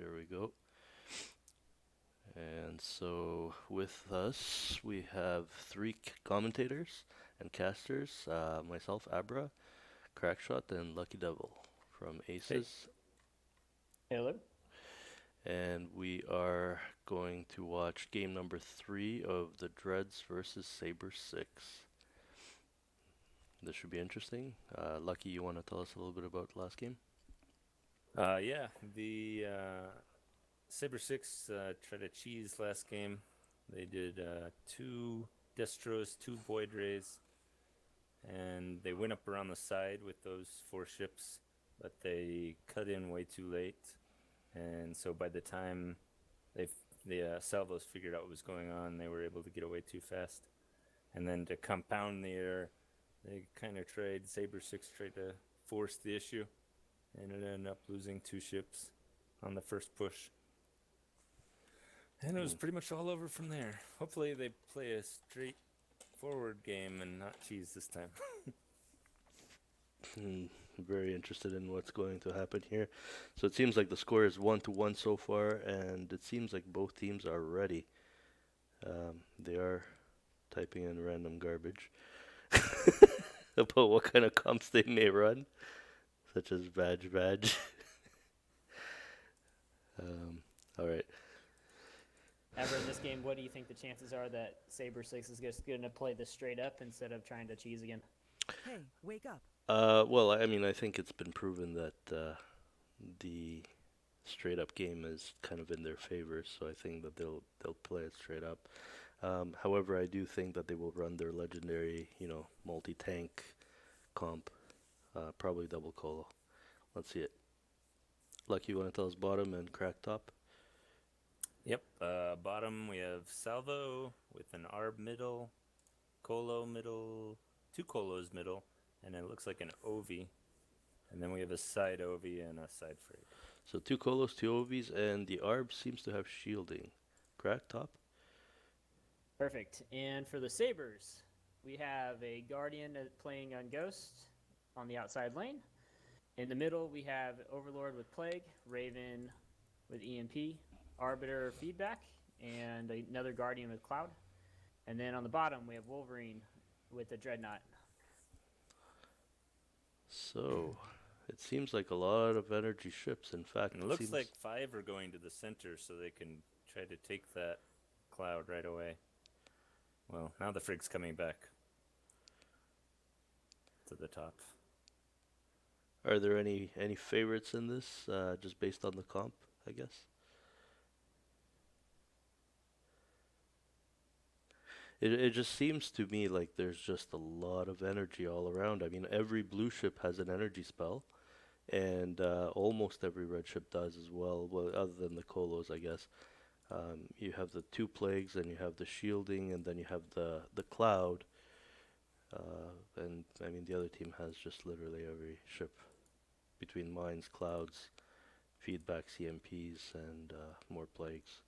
Here we go. And so with us, we have three commentators and casters, myself, Abra, Crackshot, and Lucky Devil from Hey, Aces. Hello. And we are going to watch game number 3 of the Dreadz versus Sabres 6. This should be interesting. Lucky, you want to tell us a little bit about last game? yeah, the Saber 6 tried to cheese last game. They did 2 Destros, 2 Void Rays, and they went up around the side with those 4 ships, but they cut in way too late. And so by the time the salvos figured out what was going on, they were able to get away too fast. And then to compound the error, they kind of Saber 6 tried to force the issue, and it ended up losing 2 ships on the first push. And it was pretty much all over from there. Hopefully they play a straightforward game and not cheese this time. Very interested in what's going to happen here. So it seems like the score is 1-1 so far, and it seems like both teams are ready. They are typing in random garbage about what kind of comps they may run, such as badge. All right. Ever in this game, what do you think the chances are that Saber 6 is just going to play this straight up instead of trying to cheese again? Hey, wake up. Well, I mean, I think it's been proven that the straight up game is kind of in their favor, so I think that they'll play it straight up. However, I do think that they will run their legendary, multi-tank comp, probably double colo. Let's see it. Lucky, you want to tell us bottom and crack top? Yep. Bottom we have Salvo with an Arb middle, Colo middle, 2 Colos middle, and it looks like an Ovi. And then we have a side Ovi and a side freight. So 2 colos, 2 ovies, and the arb seems to have shielding. Crack top? Perfect. And for the Sabres, we have a Guardian playing on Ghost on the outside lane. In the middle, we have Overlord with Plague, Raven with EMP, Arbiter feedback, and another Guardian with Cloud. And then on the bottom, we have Wolverine with the Dreadnought. So, it seems like a lot of energy ships. In fact, And it looks like 5 are going to the center so they can try to take that cloud right away. Well, now the Frig's coming back to the top. Are there any favorites in this, just based on the comp, I guess? It just seems to me like there's just a lot of energy all around. I mean, every blue ship has an energy spell, and almost every red ship does as well. Well, other than the colos, I guess. You have the 2 plagues, and you have the shielding, and then you have the cloud. And I mean, the other team has just literally every ship between mines, clouds, feedback, CMPs, and more plagues.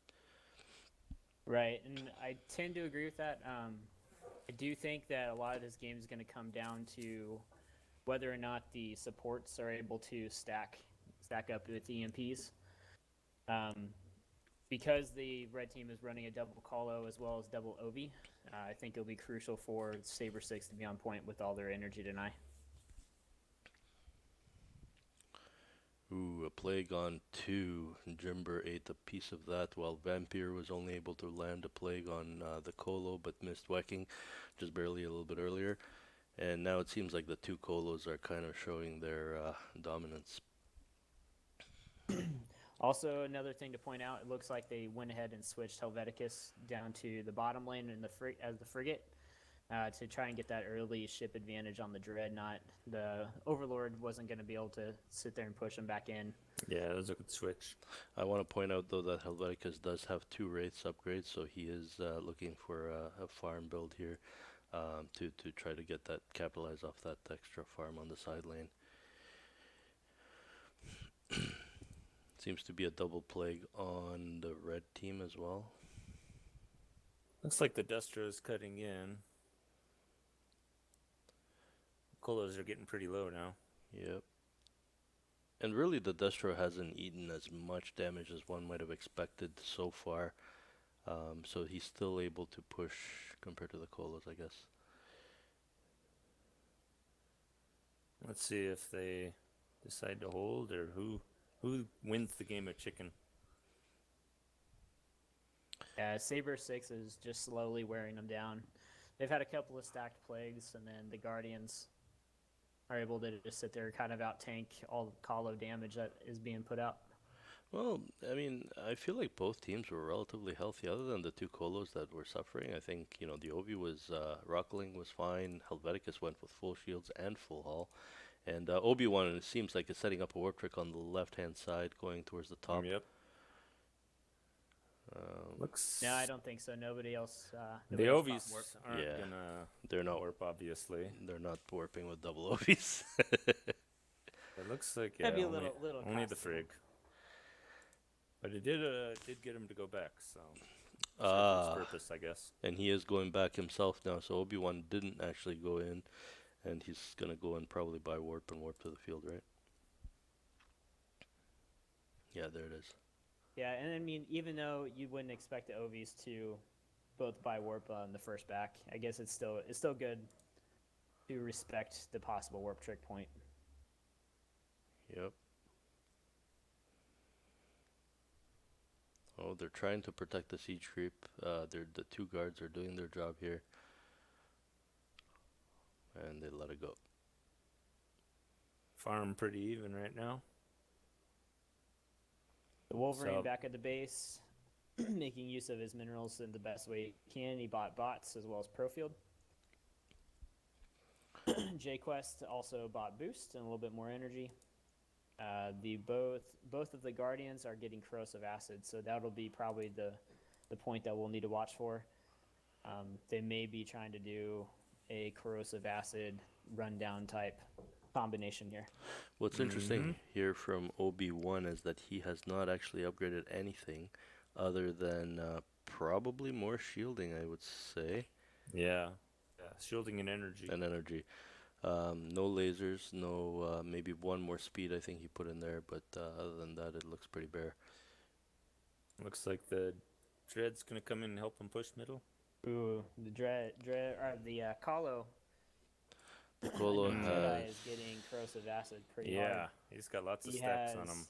Right, and I tend to agree with that. I do think that a lot of this game is going to come down to whether or not the supports are able to stack up with EMPs. Because the red team is running a double colo as well as double OV, I think it'll be crucial for Saber 6 to be on point with all their energy tonight. Ooh, a plague on 2. Jimber ate a piece of that, while Vampire was only able to land a plague on the Colo, but missed whacking just barely a little bit earlier. And now it seems like the 2 Colos are kind of showing their dominance. Also, another thing to point out, it looks like they went ahead and switched Helveticus down to the bottom lane in as the frigate to try and get that early ship advantage on the Dreadnought. The Overlord wasn't going to be able to sit there and push them back in. Yeah, that was a good switch. I want to point out, though, that Helveticus does have 2 Wraiths upgrades, so he is looking for a farm build here to try to get that, capitalize off that extra farm on the side lane. Seems to be a double plague on the red team as well. Looks like the Destro is cutting in. Colos are getting pretty low now. Yep. And really, the Destro hasn't eaten as much damage as one might have expected so far. So he's still able to push compared to the Colos, I guess. Let's see if they decide to hold or who wins the game of chicken. Saber 6 is just slowly wearing them down. They've had a couple of stacked plagues, and then the Guardians are able to just sit there, kind of out tank all the Colo damage that is being put out. Well, I mean, I feel like both teams were relatively healthy, other than the two Colos that were suffering. I think, the Obi was, Rockling was fine. Helveticus went with full shields and full hull. And Obi-Wan, it seems like, is setting up a warp trick on the left-hand side, going towards the top. Yep. Looks. No, I don't think so. Nobody else. The nobody else Ovies bought warp. aren't Yeah. gonna They're not warp, obviously. They're not warping with double Obis. It looks like That'd be a only, little only the costly. Frig. But it did get him to go back, so served Ah, its purpose, I guess. and he is going back himself now, so Obi-Wan didn't actually go in, and he's gonna go in probably by warp and warp to the field, right? Yeah, there it is. Yeah, and I mean, even though you wouldn't expect the Ovies to both buy warp on the first back, I guess it's still good to respect the possible warp trick point. Yep. Oh, they're trying to protect the siege creep. The two guards are doing their job here, and they let it go. Farm pretty even right now. The Wolverine So- back at the base, making use of his minerals in the best way he can. He bought bots as well as Profield. J-Quest also bought boost and a little bit more energy. Both of the Guardians are getting corrosive acid, so that'll be probably the point that we'll need to watch for. They may be trying to do a corrosive acid rundown type combination here. What's interesting here from Obi-Wan is that he has not actually upgraded anything other than probably more shielding, I would say, Yeah. Shielding and energy. and energy. No lasers, no maybe one more speed I think he put in there, but other than that, it looks pretty bare. Looks like the Dread's gonna come in and help him push middle. Ooh, the Colo Colo Jedi has is getting corrosive acid pretty Yeah, hard. he's got lots of He stacks on him.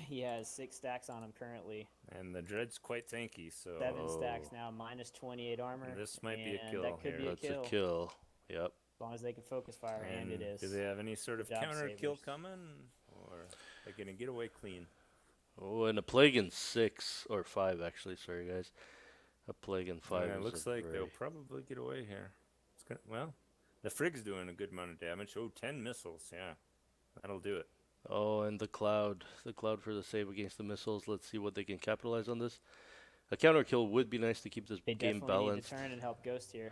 He has 6 stacks on him currently. And the Dread's quite tanky, so 7 stacks now, minus 28 armor. This might be a and kill That could here. be a that's kill, a kill. Yep. as long as they can focus fire, and it is. Do they have any sort of Good job, counter kill Sabres. coming? Or are they gonna get away clean? Oh, and a plague in 6 or 5 actually. Sorry guys, a plague in 5. Yeah, it is looks a like they'll very- probably get away here. Well, the Frig's doing a good amount of damage. Oh, 10 missiles, yeah. That'll do it. Oh, and the cloud for the save against the missiles. Let's see what they can capitalize on this. A counter kill would be nice to keep this They game definitely balanced. need to turn and help Ghost here.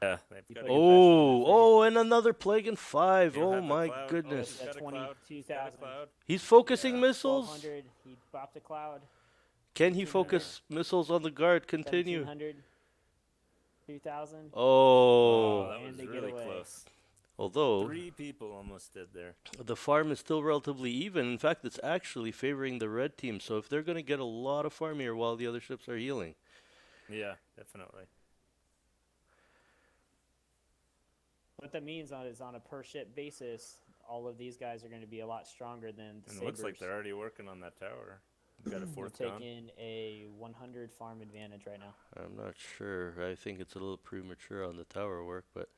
Yeah, they've You got put to your Oh, and another plague in 5. You don't Oh have the my cloud. goodness. Oh, he's got a cloud. 22,000. Got a cloud. He's focusing Yeah. missiles. 1,200. He bopped a cloud. Can he 1,500. focus missiles on the guard? Continue. 1,700. 2,000. Oh. that and was they get really away. close. Although 3 people almost dead there. the farm is still relatively even. In fact, it's actually favoring the red team. So if they're going to get a lot of farm here while the other ships are healing. Yeah, definitely. What that means is on a per ship basis, all of these guys are going to be a lot stronger than the And it looks like Sabres. they're already working on that tower. We've got a We're 4th gun. taking a 100 farm advantage right now. I'm not sure. I think it's a little premature on the tower work, but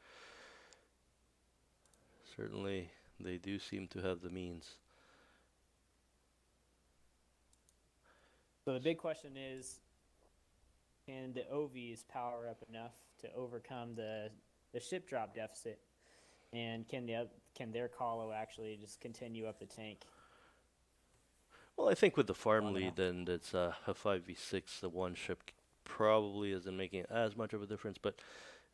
certainly they do seem to have the means. So the big question is, can the OVs power up enough to overcome the ship drop deficit, and can their Colo actually just continue up the tank? Well, I think with the farm Long lead, then it's a 5v6. The one ship probably isn't making as much of a difference, but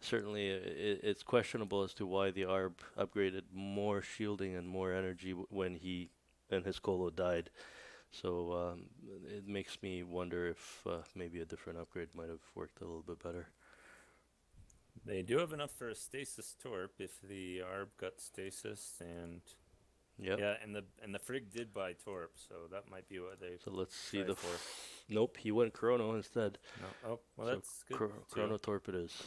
certainly it's questionable as to why the ARB upgraded more shielding and more energy when he and his Colo died. So it makes me wonder if maybe a different upgrade might have worked a little bit better. They do have enough for a stasis torp if the ARB got stasis, and Yep. Yeah, and the Frig did buy Torp, so that might be what they So let's see tried for. Nope, he went Chrono instead. No. Oh, well, So that's good too. Chrono Torp it is.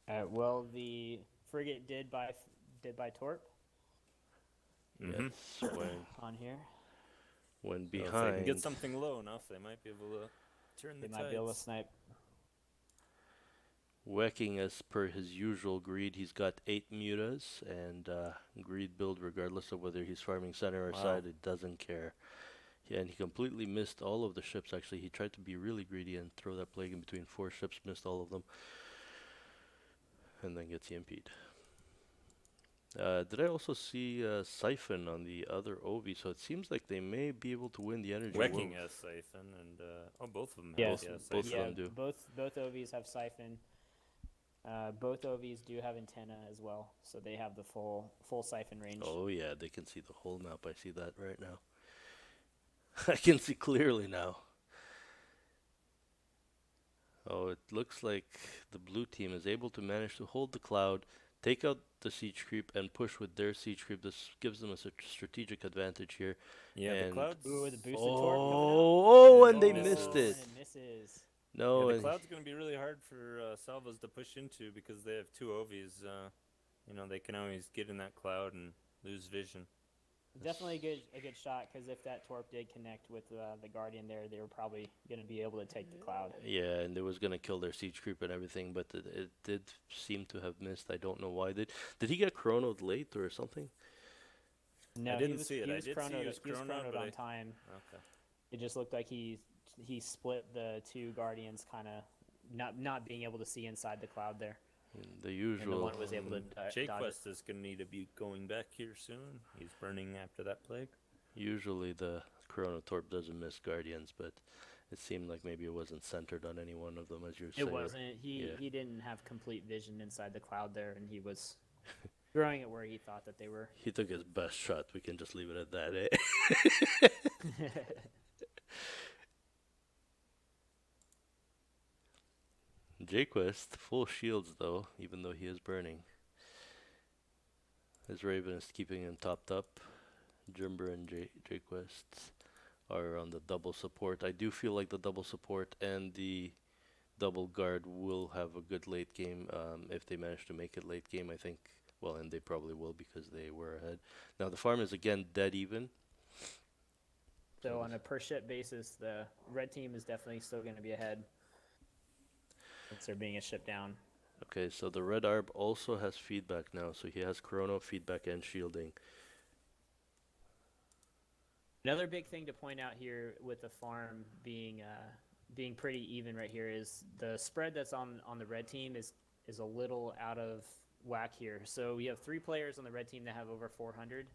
Well, the frigate did buy Torp Mhm. Yes, on here. when So if they can get behind. something low enough, they might be able to turn They the might be able to tides. snipe. Wecking as per his usual greed. He's got 8 mutas and greed build regardless of whether he's farming center or Wow. side. It doesn't care. Yeah, and he completely missed all of the ships actually. He tried to be really greedy and throw that plague in between 4 ships, missed all of them. And then gets EMP'd. Did I also see Siphon on the other Ovi? So it seems like they may be able to win the energy. Wecking has Siphon, and both of them Yeah, have. both- Yeah, both of Siphon. them do. Both OVs have siphon. Both OVs do have antenna as well, so they have the full siphon range. Oh yeah, they can see the whole map. I see that right now. I can see clearly now. Oh, it looks like the blue team is able to manage to hold the cloud, take out the siege creep, and push with their siege creep. This gives them a strategic advantage here. Yeah, the And- clouds. Ooh, the boosted Oh, torp coming out. oh, And and they it missed misses. it. And it misses. No, Yeah, the and cloud's going to be really hard for Salvas to push into because they have 2 Ovies. They can always get in that cloud and lose vision. Definitely a good shot, because if that torp did connect with the guardian there, they were probably going to be able to take the cloud. yeah, and it was gonna kill their siege creep and everything, but it did seem to have missed. I don't know why. Did he get chronoed late or something? No, didn't he was, see it. He I was did see he chronoed, was he was chronoed, chronoed but on I- time. Okay. It just looked like he split the 2 guardians, kind of not being able to see inside the cloud there. The And the usual. one was able to dodge it. Jayquest is going to need to be going back here soon. He's burning after that plague. Usually the Chrono Torp doesn't miss Guardians, but it seemed like maybe it wasn't centered on any one of them, as you're saying. It wasn't. Yeah. He didn't have complete vision inside the cloud there, and he was throwing it where he thought that they were. He took his best shot. We can just leave it at that, eh? Jayquest, full shields though, even though he is burning. His Raven is keeping him topped up. Jimber and Jayquest are on the double support. I do feel like the double support and the double guard will have a good late game if they manage to make it late game, I think. Well, and they probably will because they were ahead. Now the farm is again dead even. So on a per ship basis, the red team is definitely still going to be ahead, since they're being a ship down. Okay, so the red arb also has feedback now, so he has chrono, feedback, and shielding. Another big thing to point out here with the farm being pretty even right here is the spread that's on the red team is a little out of whack here. So we have 3 players on the red team that have over 400,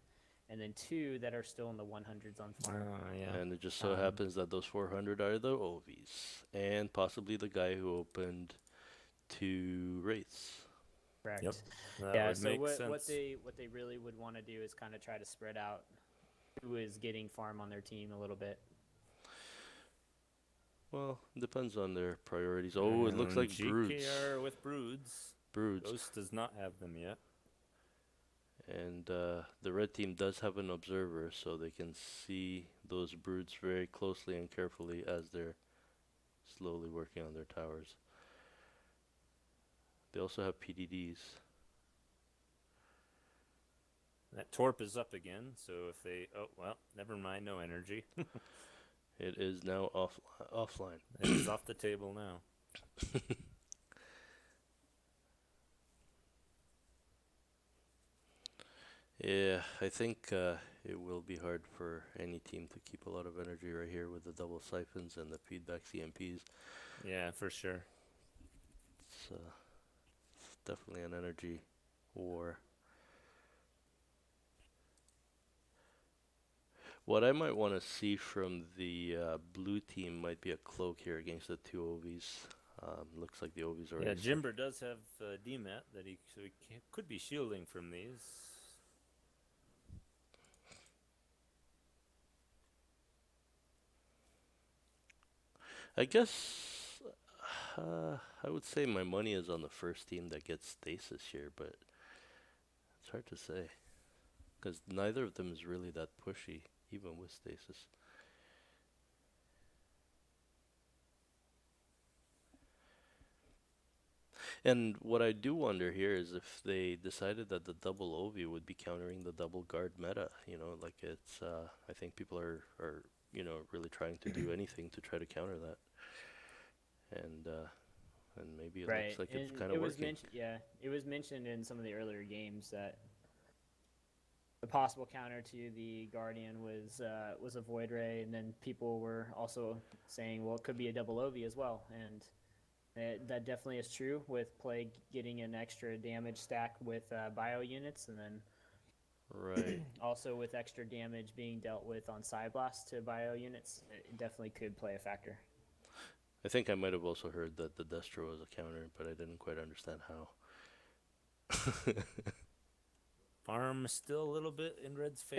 and then 2 that are still in the 100s on farm. Yeah. And it just so Um, happens that those 400 are the Ovies, and possibly the guy who opened 2 wraiths. Correct. Yep. That Yeah. would So make what sense. they really would want to do is kind of try to spread out who is getting farm on their team a little bit. Well, depends on their priorities. Oh, it looks like broods. GKR with broods. Broods. Ghost does not have them yet. And the red team does have an observer, so they can see those broods very closely and carefully as they're slowly working on their towers. They also have PDDs. That Torp is up again, so if they... Oh, well, never mind, no energy. It is now offline. It is off the table now. Yeah, I think it will be hard for any team to keep a lot of energy right here with the double siphons and the feedback CMPs. Yeah, for sure. It's definitely an energy war. What I might want to see from the blue team might be a cloak here against the 2 Ovies. Looks like the Ovies are Yeah, Jimber does have DMAT that he could be shielding from these. I guess I would say my money is on the first team that gets stasis here, but it's hard to say. because neither of them is really that pushy, even with stasis. And what I do wonder here is if they decided that the double Ovi would be countering the double guard meta. Like it's. I think people are really trying to do anything to try to counter that. And maybe it Right, looks like it's and kind it of was working. mentioned. Yeah, it was mentioned in some of the earlier games that the possible counter to the Guardian was a Void Ray, and then people were also saying, well, it could be a double Ovi as well, and that definitely is true with Plague getting an extra damage stack with bio units, and then Right. also with extra damage being dealt with on Side Blast to bio units. It definitely could play a factor. I think I might have also heard that the Destro was a counter, but I didn't quite understand how. Farm still a little bit in Red's I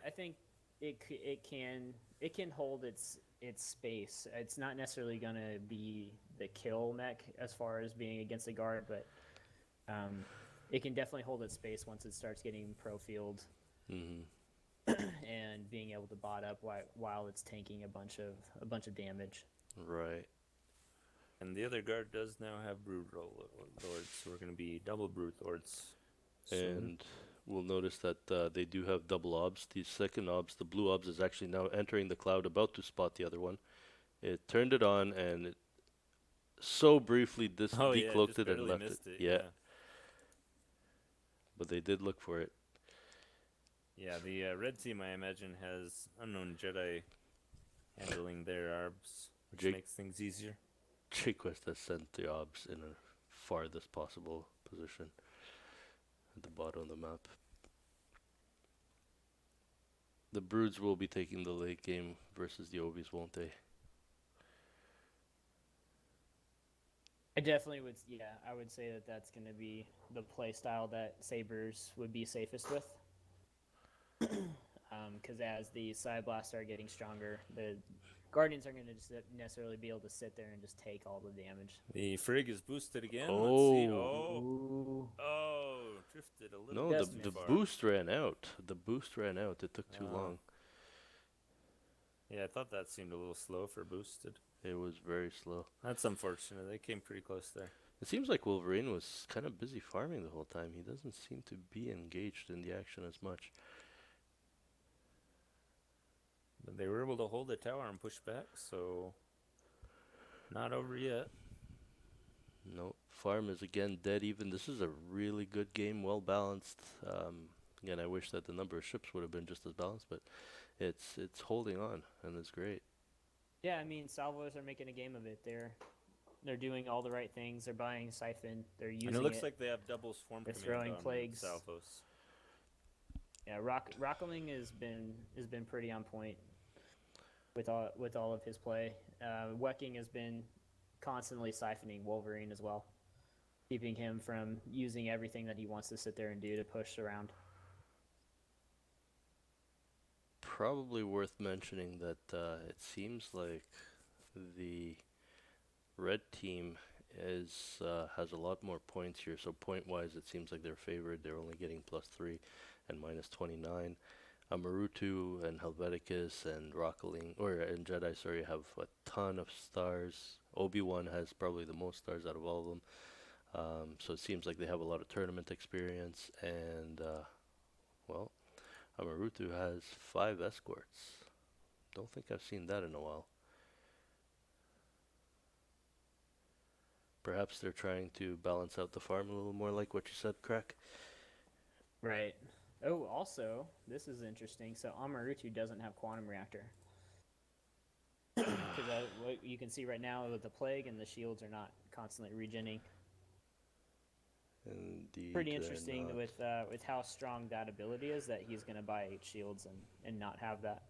think it can hold its space. It's not necessarily gonna be the kill mech as far as being against the guard, but it can definitely hold its space once it starts getting pro field Hmm. and being able to bot up while it's tanking a bunch of damage. Right. And the other guard does now have Brood Lords, so we're going to be double Brood Lords soon. And we'll notice that they do have double obs. The second obs, the blue obs, is actually now entering the cloud, about to spot the other one. It turned it on, and it so briefly decloaked just it and barely left missed it. it. Yeah, but they did look for it. Yeah, the red team, I imagine, has Unknown Jedi handling their arbs, which Jake- makes things easier. Jquest has sent the obs in a farthest possible position at the bottom of the map. The Broods will be taking the late game versus the Ovies, won't they? I definitely would. Yeah, I would say that that's going to be the play style that Sabres would be safest with. Because as the side blasts are getting stronger, the Guardians aren't going to just necessarily be able to sit there and just take all the damage. The Frigg is boosted again. Oh. Let's see. Ooh. Drifted a little No, bit That's the too far. boost ran out. The boost ran out. It took too long. Yeah, I thought that seemed a little slow for boosted. It was very slow. That's unfortunate. They came pretty close there. It seems like Wolverine was kind of busy farming the whole time. He doesn't seem to be engaged in the action as much. But they were able to hold the tower and push back, so not over yet. No, farm is again dead even. This is a really good game, well balanced. Again, I wish that the number of ships would have been just as balanced, but it's holding on, and it's great. Yeah, I mean, Salvos are making a game of it. They're doing all the right things. They're buying Siphon. They're using And it looks it. like they have double swarm They're command throwing on plagues. Salvos. Yeah, Rockling has been pretty on point with all of his play. Wecking has been constantly siphoning Wolverine as well, keeping him from using everything that he wants to sit there and do to push around. Probably worth mentioning that it seems like the red team has a lot more points here. So point-wise, it seems like they're favored. They're only getting +3 and -29. Amarutu and Helveticus and and Jedi, sorry, have a ton of stars. Obi-Wan has probably the most stars out of all of them. So it seems like they have a lot of tournament experience, and well, Amarutu has 5 escorts. Don't think I've seen that in a while. Perhaps they're trying to balance out the farm a little more, like what you said, Crack. Right. Oh, also, this is interesting. So Amarutu doesn't have Quantum Reactor. Because what you can see right now with the Plague and the shields are not constantly regenning. Indeed, Pretty they're interesting not. with how strong that ability is that he's going to buy 8 shields and not have that.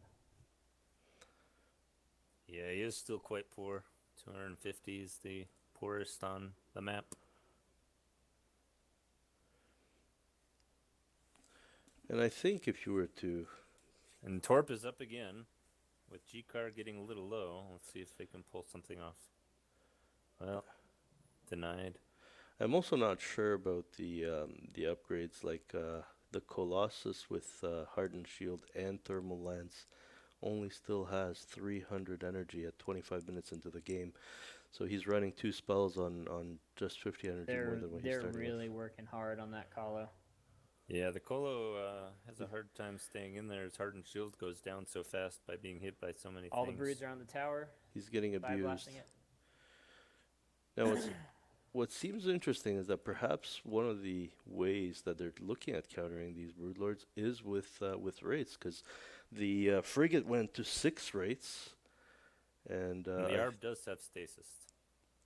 Yeah, he is still quite poor. 250 is the poorest on the map. And I think if you were to... And Torp is up again, with G-Car getting a little low. Let's see if they can pull something off. Well, denied. I'm also not sure about the upgrades, like the Colossus with Hardened Shield and Thermal Lance only still has 300 energy at 25 minutes into the game. So he's running 2 spells on just 50 energy more than what he's They're starting really with. working hard on that Colo. Yeah, the Colo has a hard time staying in there. His hardened shield goes down so fast by being hit by so many All the things. broods are on the tower. He's getting By abused. blasting it. Now, what seems interesting is that perhaps one of the ways that they're looking at countering these broodlords is with wraiths, because the frigate went to 6 wraiths, and And the Arb does have stasis.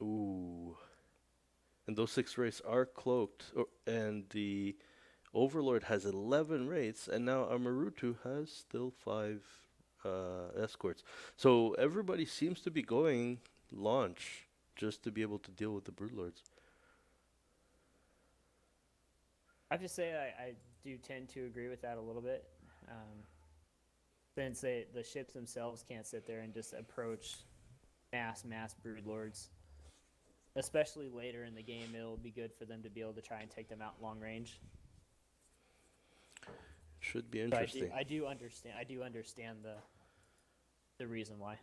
ooh, and those 6 wraiths are cloaked, and the Overlord has 11 wraiths, and now Amarutu has still 5 escorts. So everybody seems to be going launch just to be able to deal with the broodlords. I have to say I do tend to agree with that a little bit. Since the ships themselves can't sit there and just approach mass broodlords. Especially later in the game, it'll be good for them to be able to try and take them out long range. Should be So interesting. I do understand the reason why.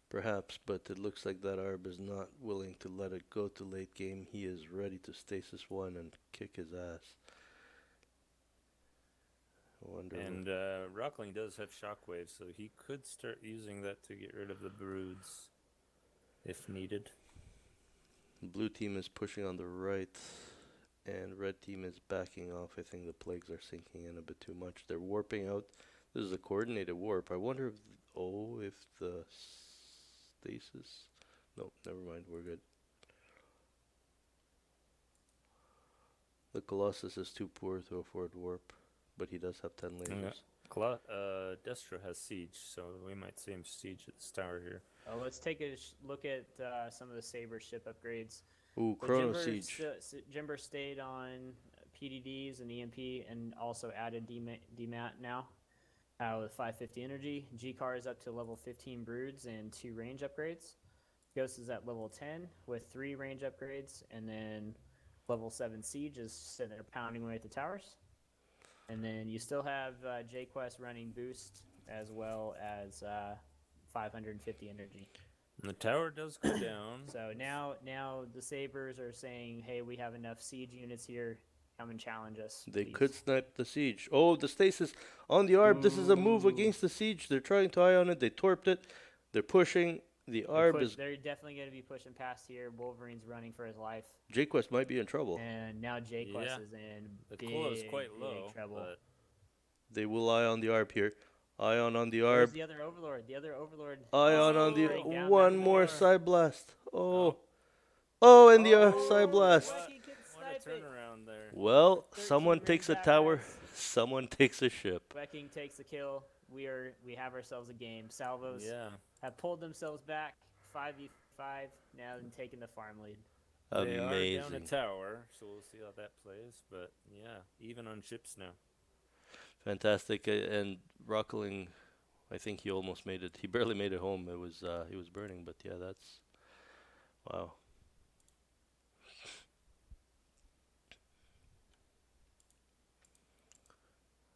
Perhaps, but it looks like that Arb is not willing to let it go to late game. He is ready to stasis 1 and kick his ass. I wonder. And Rockling does have shockwave, so he could start using that to get rid of the broods if needed. Blue team is pushing on the right, and red team is backing off. I think the plagues are sinking in a bit too much. They're warping out. This is a coordinated warp. I wonder if the stasis. No, never mind. We're good. The Colossus is too poor to afford warp, but he does have 10 lasers. Destro has siege, so we might see him siege at this tower here. Let's take a look at some of the Saber ship upgrades. Ooh, So Chrono Siege. Jimber stayed on PDDs and EMP and also added DMAT now with 550 energy. G-Car is up to level 15 broods and 2 range upgrades. Ghost is at level 10 with 3 range upgrades, and then level 7 Siege is sitting there pounding away at the towers. And then you still have J-Quest running boost as well as 550 energy. And the tower does go down. So now the Sabres are saying, hey, we have enough siege units here. Come and challenge us. They please." could snipe the siege. Oh, the stasis on the Arb. This is a move Ooh. against the siege. They're trying to ion it. They torped it. They're pushing. The Arb is. They're definitely going to be pushing past here. Wolverine's running for his life. J-Quest might be in trouble. And now J-Quest Yeah. is in The big, Colo is quite big low, trouble. but They will ion the Arb here. Ion on the Where's Arb. the other Overlord? The other Overlord. Ion on the. Right down One that more door. side blast. Oh. Oh, and the side blast. What? He can what a snipe it. turnaround there. Well, 13 someone range takes a back tower. guys. Someone takes a ship. Wecking takes the kill. We have ourselves a game. Salvos Yeah. have pulled themselves back 5v5 now and taken the farm lead. They are down a Amazing. tower, so we'll see how that plays. But yeah, even on ships now. Fantastic. And Rockling, I think he almost made it. He barely made it home. It was he was burning, but yeah, that's wow.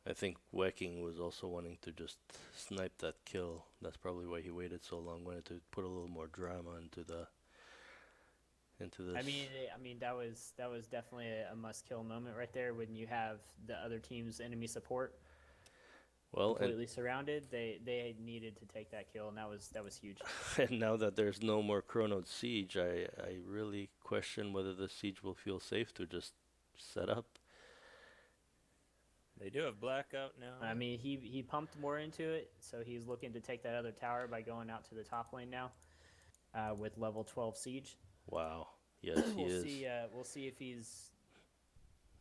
I think Wecking was also wanting to just snipe that kill. That's probably why he waited so long. Wanted to put a little more drama into this. I mean that was definitely a must kill moment right there when you have the other team's enemy support well, completely surrounded. They needed to take that kill, and that was huge. and now that there's no more Chrono Siege, I really question whether the siege will feel safe to just set up. They do have blackout now. I mean, he pumped more into it, so he's looking to take that other tower by going out to the top lane now with level 12 siege. Wow. Yes, he is. We'll see if he's.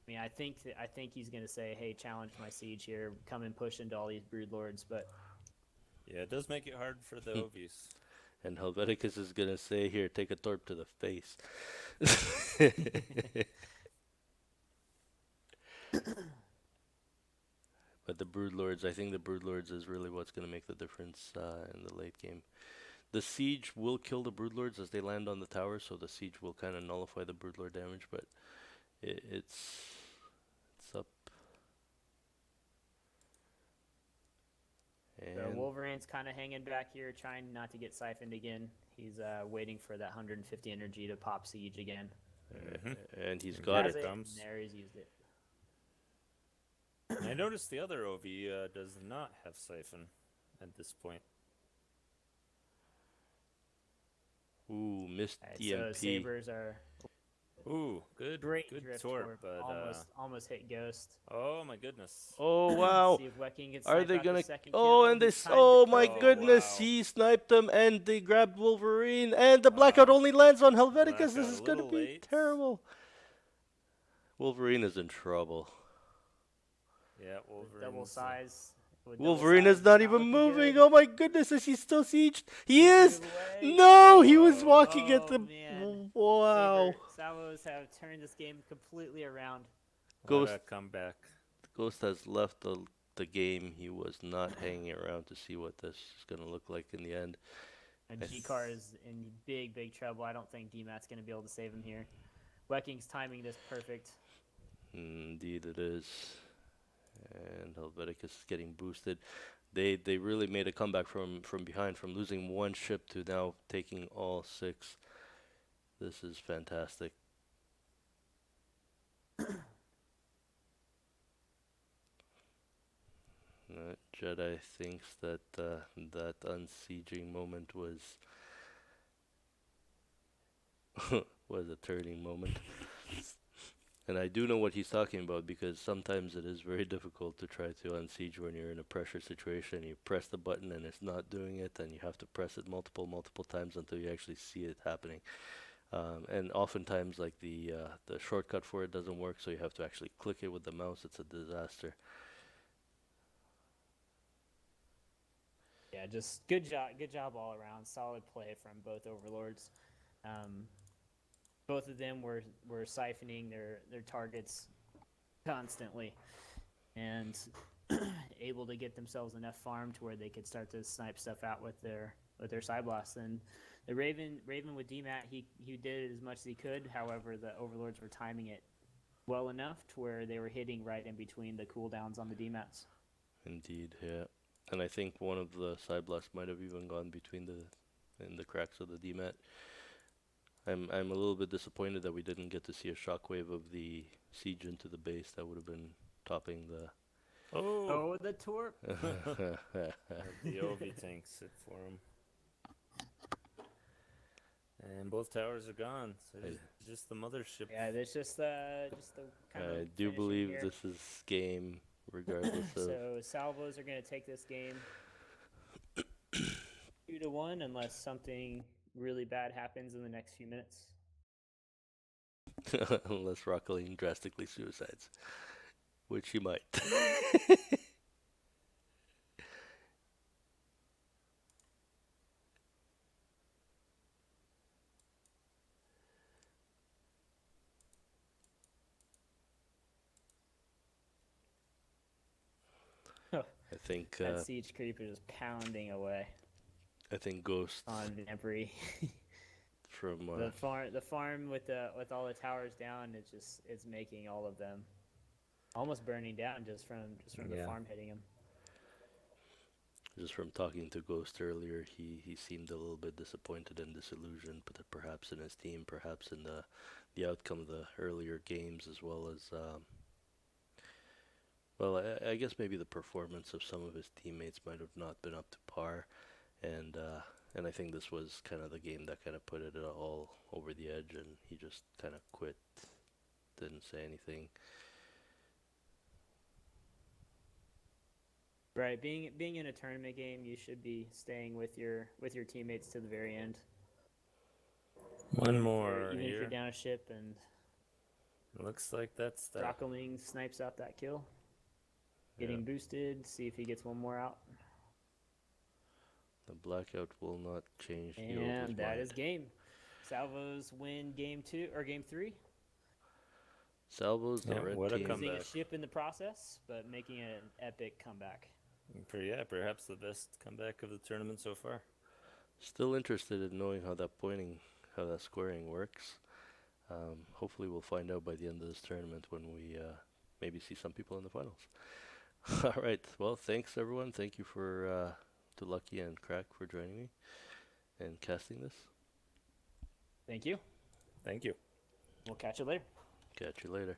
I mean, I think he's gonna say, "Hey, challenge my siege here. Come and push into all these broodlords." But Yeah, it does make it hard for the Ovies. And Helveticus is gonna say, "Here, take a torp to the face." But the Broodlords, I think the Broodlords is really what's gonna make the difference in the late game. The siege will kill the Broodlords as they land on the tower, so the siege will kind of nullify the Broodlord damage. But it's up Wolverine's kind of hanging back here, trying not to get siphoned again. He's waiting for that 150 energy to pop siege again. And he's And got Has it. it, comes. and there he's used it. I noticed the other OV does not have siphon at this point. Ooh, missed All right, EMP. so Sabres are Ooh, good great good drift torp, but almost hit Ghost. oh my goodness. Oh wow! See if Wecking gets Are sniped they out the gonna? second Oh, kill. and He's this! timed it Oh my perfect. goodness! wow. He sniped him, and they grabbed Wolverine, and the blackout only lands on Helveticus. This Blackout is a gonna little be late. terrible. Wolverine is in trouble. Yeah, Double Wolverine's size. with double Wolverine size, is not it's even looking moving. good. Oh my goodness! Is he still sieged? He He's is. moving away. No, he was walking at Oh, the. man. Wow. Salvos have turned this game completely around. What Ghost. a comeback. Ghost has left the game. He was not hanging around to see what this is gonna look like in the end. And I G-Car is in big trouble. I don't think DMAT's going to be able to save him here. Wecking's timing this perfect. Indeed, it is. And Helveticus is getting boosted. They really made a comeback from behind, from losing one ship to now taking all 6. This is fantastic. Jedi thinks that that unsieging moment was was a turning moment. And I do know what he's talking about, because sometimes it is very difficult to try to unsiege when you're in a pressure situation. You press the button and it's not doing it, and you have to press it multiple times until you actually see it happening. And oftentimes, like the shortcut for it doesn't work, so you have to actually click it with the mouse. It's a disaster. Yeah, just good job all around. Solid play from both overlords. Both of them were siphoning their targets constantly, and able to get themselves enough farm to where they could start to snipe stuff out with their side blasts. And the Raven with DMAT, he did as much as he could. However, the overlords were timing it well enough to where they were hitting right in between the cooldowns on the DMATs. Indeed, yeah. And I think one of the side blasts might have even gone between the cracks of the DMAT. I'm a little bit disappointed that we didn't get to see a shockwave of the siege into the base. That would have been topping the. Oh, The torp. the OV tanks it for him. And both towers are gone. So just the mothership. Yeah, there's just the kind of. I do finishing believe here. this is game, regardless of. So Salvos are going to take this game 2-1 unless something really bad happens in the next few minutes. Unless Rockling drastically suicides, which he might. I think That siege creep is just pounding away Ghost on Empery. from the farm with all the towers down, it's making all of them almost burning down just from the farm hitting him. just from talking to Ghost earlier, he seemed a little bit disappointed and disillusioned, but perhaps in his team, perhaps in the outcome of the earlier games, as well as well, I guess maybe the performance of some of his teammates might have not been up to par, and I think this was kind of the game that kind of put it all over the edge, and he just kind of quit, didn't say anything. Right, being in a tournament game, you should be staying with your teammates to the very end. One more Even if here. you're down a ship and Looks like that's that. Rockling snipes out that kill. Getting boosted, see if he gets one more out. The blackout will not change the And that mind. is game. Salvos win game 2 or game 3. Salvos, the red what a team. Losing a comeback. ship in the process, but making an epic comeback. Perhaps the best comeback of the tournament so far. Still interested in knowing how that squaring works. Hopefully we'll find out by the end of this tournament when we maybe see some people in the finals. All right. Well, thanks everyone. Thank you for to Lucky and Crack for joining me and casting this. Thank you. Thank you. We'll catch you later. Catch you later.